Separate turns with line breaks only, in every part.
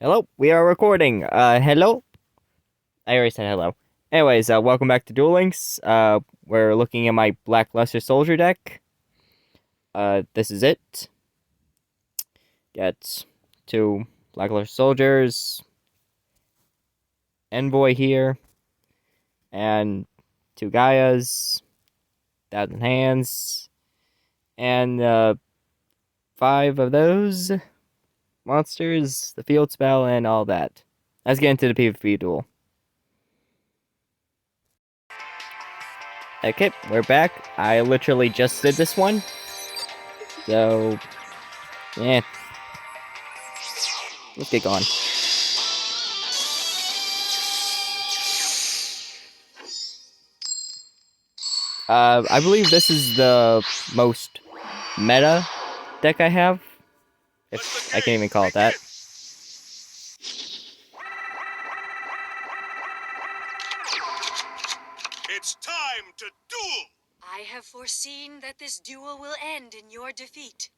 Hello, we are recording. Hello? I already said hello. Anyways, welcome back to Duel Links. We're looking at my Lackluster Soldier deck. This is it. Get two Lackluster Soldiers, Envoy here, and two Gaias, 1,000 hands, and 5 of those monsters, the field spell, and all that. Let's get into the PvP duel. Okay, we're back. I literally just did this one. So, yeah. Let's get going. I believe this is the most meta deck I have. If I can even call it that.
It's time to duel!
I have foreseen that this duel will end in your defeat.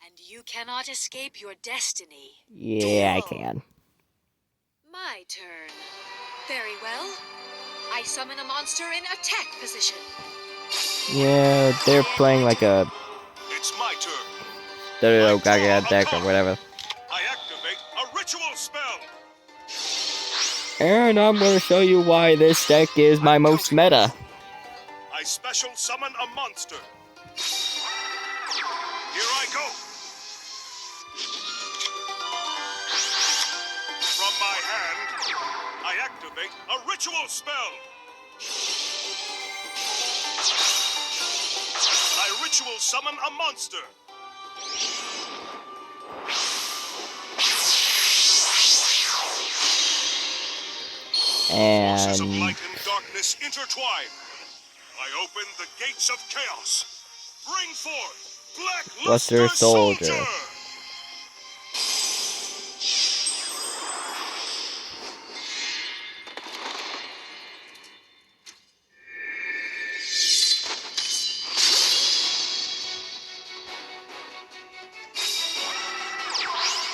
And you cannot escape your destiny.
Yeah, I
Duel.
can.
My turn. Very well. I summon a monster in attack position.
Yeah, they're playing like a
It's my turn.
Dodo Gaga deck or whatever.
I activate a ritual spell.
And I'm gonna show you why this deck is my most meta.
I special summon a monster. Here I go. From my hand, I activate a ritual spell. I ritual summon a monster. Forces of
And
light and darkness intertwine. I open the gates of chaos. Bring forth Black
Luster Soldier.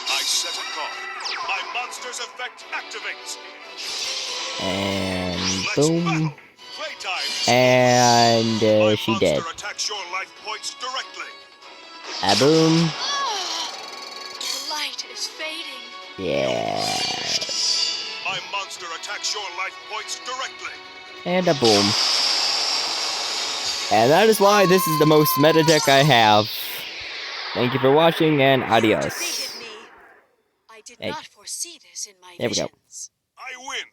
I set a card. My monster's effect activates.
And
Let's
boom.
battle. Playtime.
And
My
she
monster
dead.
attacks your life points directly.
A boom.
The light is fading.
Yeah.
My monster attacks your life points directly.
And a boom. And that is why this is the most meta deck I have. Thank you for watching, and
You
adios.
defeated me. I did
Hey.
not foresee this in my
There we go.
visions.
I win.